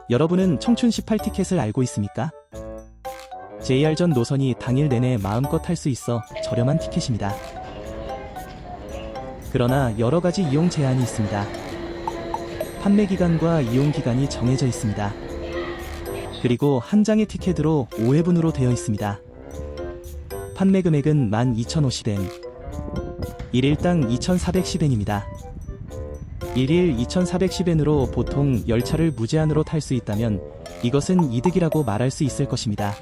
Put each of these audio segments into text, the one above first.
여러분은 청춘 18 티켓을 알고 있습니까? JR전 노선이 당일 내내 마음껏 탈 수 있어 저렴한 티켓입니다. 그러나 여러가지 이용 제한이 있습니다. 판매 기간과 이용 기간이 정해져 있습니다. 그리고 한 장의 티켓으로 5회분으로 되어 있습니다. 판매 금액은 12,050엔, 1일당 2,410엔입니다. 1일 2,410엔으로 보통 열차를 무제한으로 탈 수 있다면 이것은 이득이라고 말할 수 있을 것입니다.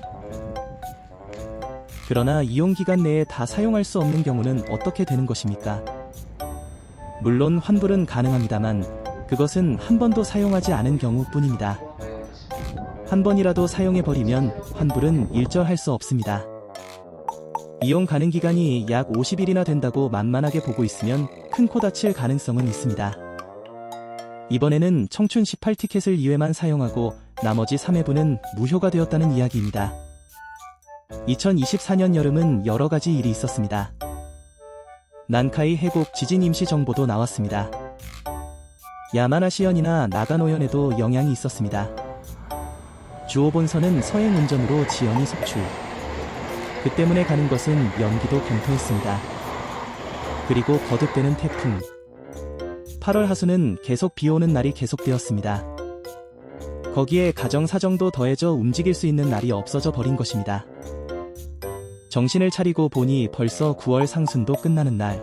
그러나 이용 기간 내에 다 사용할 수 없는 경우는 어떻게 되는 것입니까? 물론 환불은 가능합니다만 그것은 한 번도 사용하지 않은 경우뿐입니다. 한 번이라도 사용해버리면 환불은 일절할 수 없습니다. 이용 가능 기간이 약 50일이나 된다고 만만하게 보고 있으면 큰 코 다칠 가능성은 있습니다. 이번에는 청춘 18 티켓을 2회만 사용하고 나머지 3회분은 무효가 되었다는 이야기입니다. 2024년 여름은 여러가지 일이 있었습니다. 난카이 해곡 지진 임시 정보도 나왔습니다. 야마나시현이나 나가노현에도 영향이 있었습니다. 주호 본선은 서행 운전으로 지연이 속출. 그 때문에 가는 것은 연기도 검토했습니다. 그리고 거듭되는 태풍. 8월 하순은 계속 비 오는 날이 계속되었습니다. 거기에 가정 사정도 더해져 움직일 수 있는 날이 없어져 버린 것입니다. 정신을 차리고 보니 벌써 9월 상순도 끝나는 날.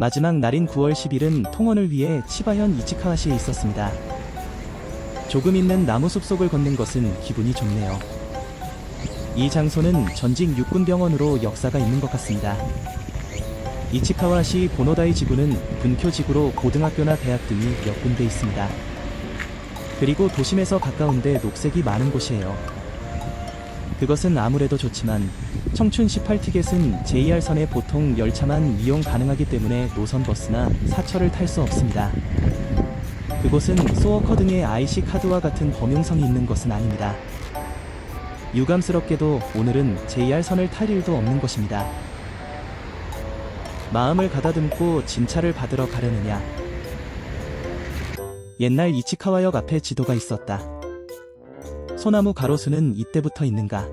마지막 날인 9월 10일은 통원을 위해 치바현 이치카와시에 있었습니다. 조금 있는 나무 숲속을 걷는 것은 기분이 좋네요. 이 장소는 전직 육군병원으로 역사가 있는 것 같습니다. 이치카와시 보노다이 지구는 분쿄 지구로 고등학교나 대학 등이 몇 군데 있습니다. 그리고 도심에서 가까운데 녹색이 많은 곳이에요. 그것은 아무래도 좋지만 청춘 18 티켓은 JR선의 보통 열차만 이용 가능하기 때문에 노선 버스나 사철을 탈 수 없습니다. 그곳은 소워커 등의 IC 카드와 같은 범용성이 있는 것은 아닙니다. 유감스럽게도 오늘은 JR선을 탈 일도 없는 것입니다. 마음을 가다듬고 진차를 받으러 가려느냐. 옛날 이치카와역 앞에 지도가 있었다. 소나무 가로수는 이때부터 있는가.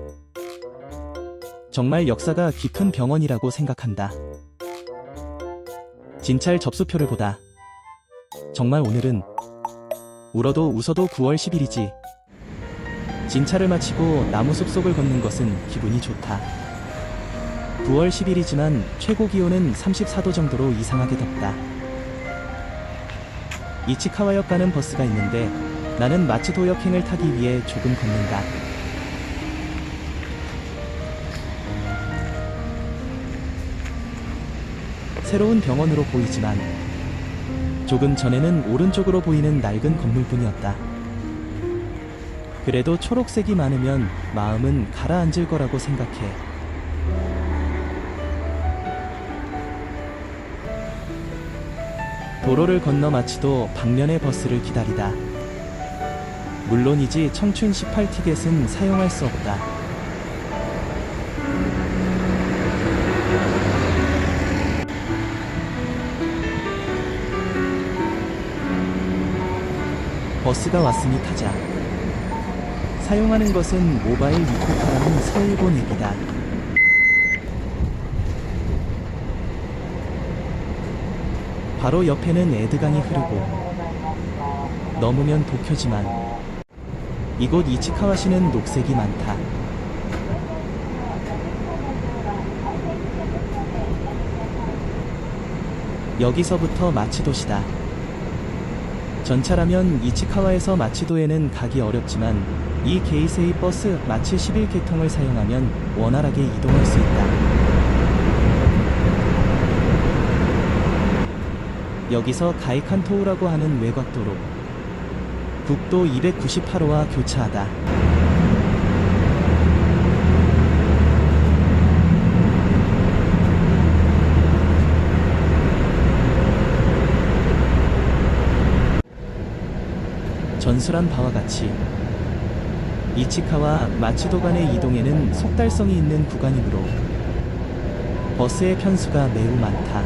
정말 역사가 깊은 병원이라고 생각한다. 진찰 접수표를 보다. 정말 오늘은 울어도 웃어도 9월 10일이지. 진찰을 마치고 나무 숲속을 걷는 것은 기분이 좋다. 9월 10일이지만 최고 기온은 34도 정도로 이상하게 덥다. 이치카와역 가는 버스가 있는데 나는 마츠도역행을 타기 위해 조금 걷는다. 새로운 병원으로 보이지만 조금 전에는 오른쪽으로 보이는 낡은 건물뿐이었다. 그래도 초록색이 많으면 마음은 가라앉을 거라고 생각해. 도로를 건너 마치도 방면의 버스를 기다리다. 물론이지 청춘 18 티켓은 사용할 수 없다. 버스가 왔으니 타자. 사용하는 것은 모바일 이코카라는 서일본 앱이다. 바로 옆에는 에드강이 흐르고 넘으면 도쿄지만 이곳 이치카와시는 녹색이 많다. 여기서부터 마치도시다. 전차라면 이치카와에서 마치도에는 가기 어렵지만 이 게이세이 버스 마치 11계통을 사용하면 원활하게 이동할 수 있다. 여기서 가이칸토우라고 하는 외곽도로 국도 298호와 교차하다. 전술한 바와 같이 이치카와 마츠도 간의 이동에는 속달성이 있는 구간이므로 버스의 편수가 매우 많다.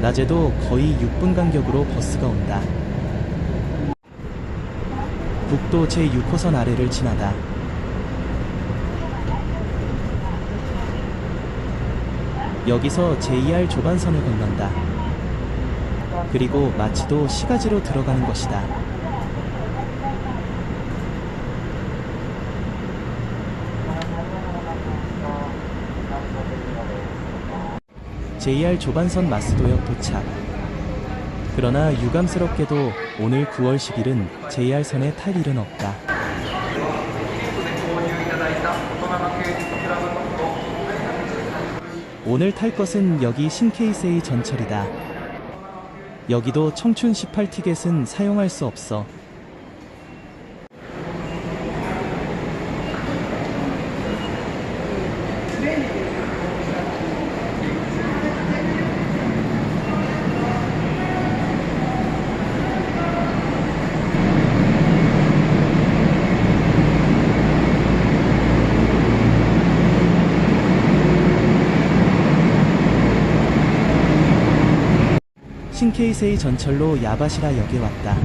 낮에도 거의 6분 간격으로 버스가 온다. 국도 제6호선 아래를 지나다 여기서 JR 조반선을 건넌다. 그리고 마치도 시가지로 들어가는 것이다. JR 조반선 마스도역 도착. 그러나 유감스럽게도 오늘 9월 10일은 JR선에 탈 일은 없다. 오늘 탈 것은 여기 신케이세이 전철이다. 여기도 청춘 18 티켓은 사용할 수 없어. 신케이세이 전철로 야바시라 역에 왔다.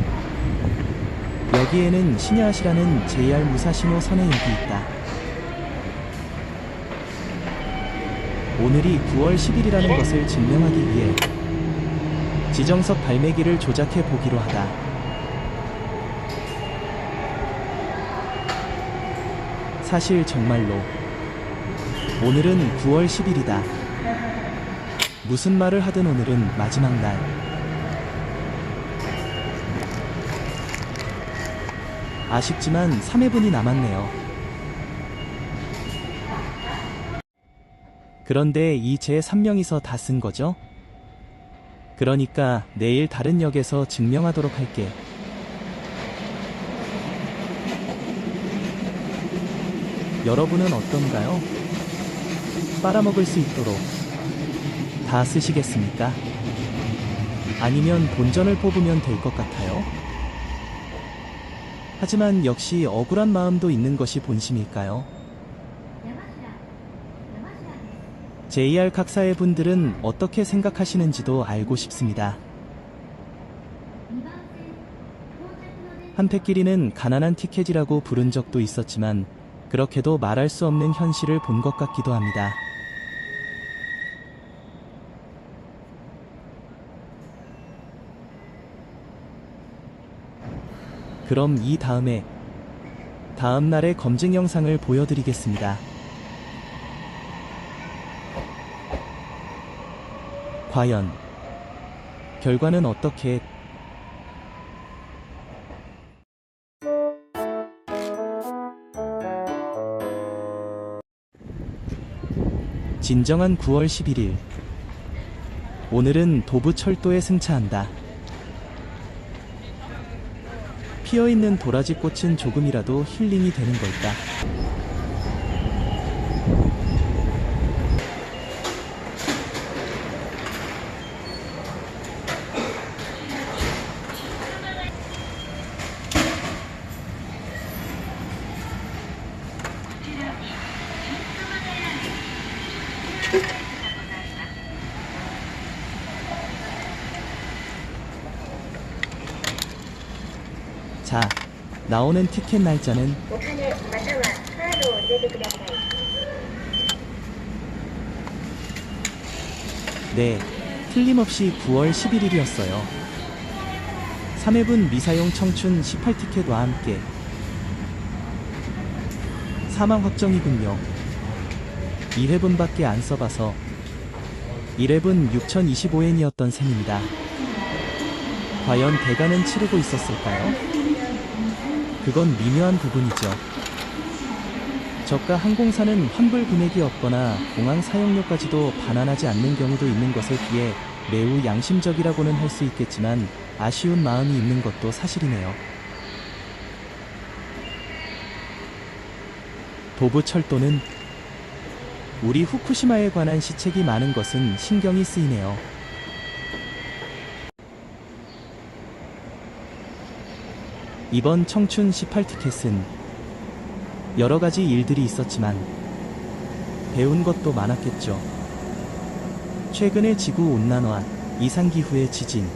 여기에는 시냐하시라는 JR 무사시노 선의 역이 있다. 오늘이 9월 10일이라는 것을 증명하기 위해 지정석 발매기를 조작해 보기로 하다. 사실 정말로 오늘은 9월 10일이다. 무슨 말을 하든 오늘은 마지막 날. 아쉽지만 3회분이 남았네요. 그런데 이 제 3명이서 다 쓴 거죠? 그러니까 내일 다른 역에서 증명하도록 할게. 여러분은 어떤가요? 빨아먹을 수 있도록 다 쓰시겠습니까? 아니면 본전을 뽑으면 될 것 같아요? 하지만 역시 억울한 마음도 있는 것이 본심일까요? JR 각사의 분들은 어떻게 생각하시는지도 알고 싶습니다. 한패끼리는 가난한 티켓이라고 부른 적도 있었지만 그렇게도 말할 수 없는 현실을 본 것 같기도 합니다. 그럼 이 다음 날의 검증 영상을 보여드리겠습니다. 과연 결과는 어떻게? 진정한 9월 11일. 오늘은 도부철도에 승차한다. 피어있는 도라지 꽃은 조금이라도 힐링이 되는 걸까? 자, 나오는 티켓 날짜는 네, 틀림없이 9월 11일이었어요. 3회분 미사용 청춘 18티켓과 함께 사망 확정이군요. 2회분밖에 안 써봐서 1회분 6025엔이었던 셈입니다. 과연 대가는 치르고 있었을까요? 그건 미묘한 부분이죠. 저가 항공사는 환불 금액이 없거나 공항 사용료까지도 반환하지 않는 경우도 있는 것에 비해 매우 양심적이라고는 할 수 있겠지만 아쉬운 마음이 있는 것도 사실이네요. 도부철도는 우리 후쿠시마에 관한 시책이 많은 것은 신경이 쓰이네요. 이번 청춘 18티켓은 여러가지 일들이 있었지만 배운 것도 많았겠죠. 최근의 지구온난화, 이상기후의 지진,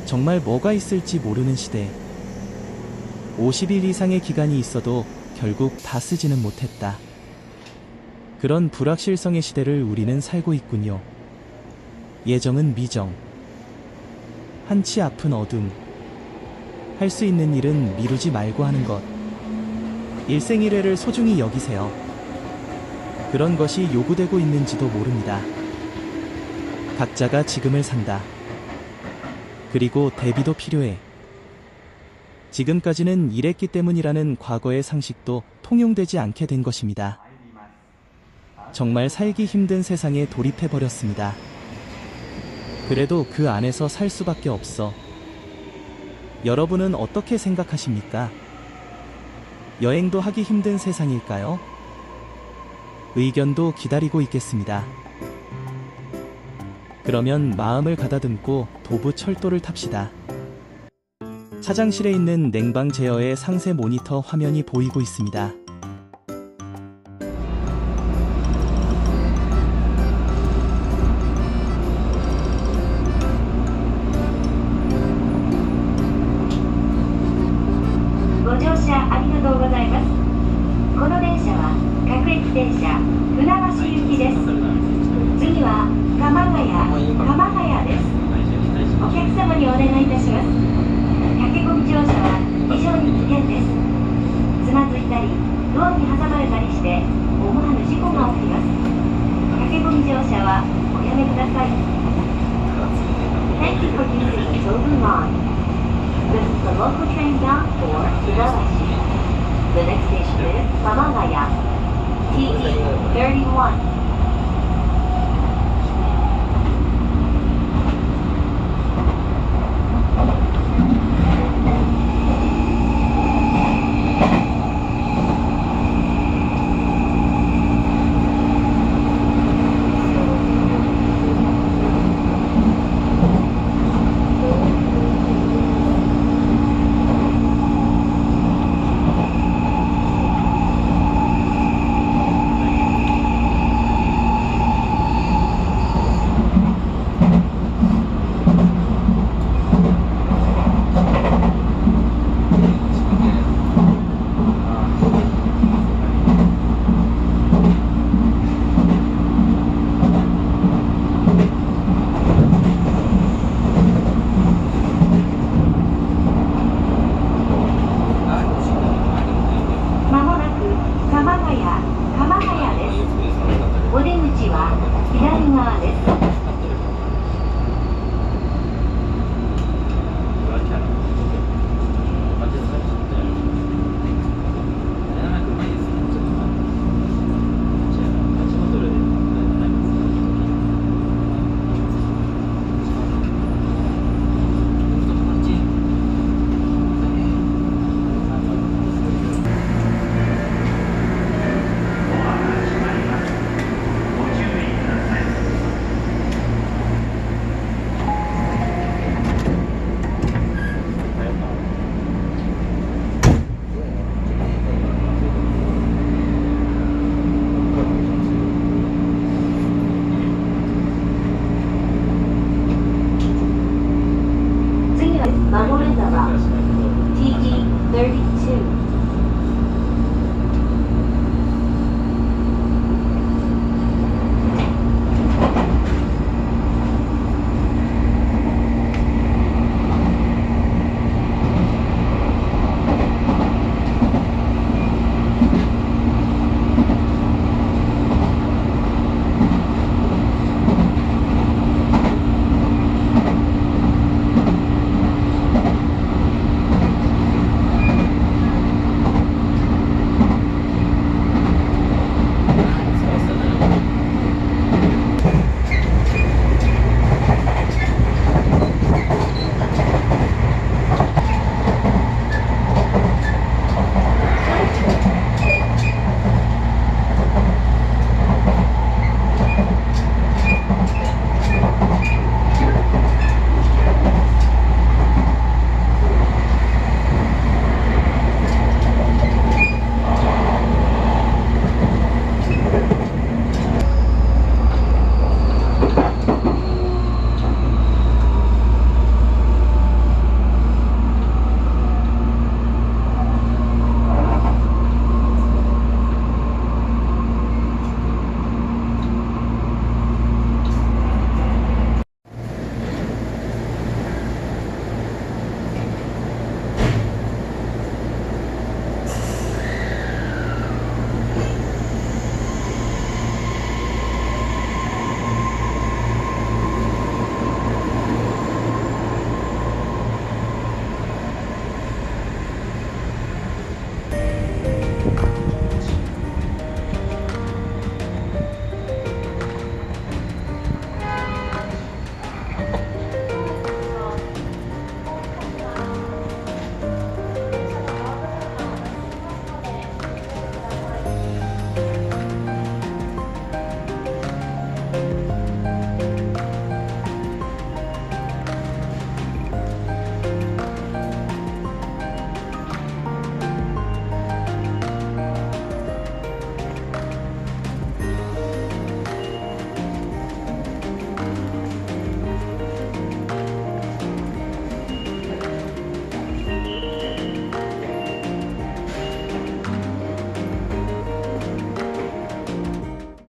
정말 뭐가 있을지 모르는 시대. 50일 이상의 기간이 있어도 결국 다 쓰지는 못했다. 그런 불확실성의 시대를 우리는 살고 있군요. 예정은 미정. 한치 앞은 어둠. 할 수 있는 일은 미루지 말고 하는 것. 일생일회를 소중히 여기세요. 그런 것이 요구되고 있는지도 모릅니다. 각자가 지금을 산다. 그리고 대비도 필요해. 지금까지는 이랬기 때문이라는 과거의 상식도 통용되지 않게 된 것입니다. 정말 살기 힘든 세상에 돌입해버렸습니다. 그래도 그 안에서 살 수밖에 없어. 여러분은 어떻게 생각하십니까? 여행도 하기 힘든 세상일까요? 의견도 기다리고 있겠습니다. 그러면 마음을 가다듬고 도부 철도를 탑시다. 차장실에 있는 냉방 제어의 상세 모니터 화면이 보이고 있습니다. Thank you for using Tobu Line. This is the local train bound for Funabashi. The next station is Samagaya. TE31. 守れたら TG32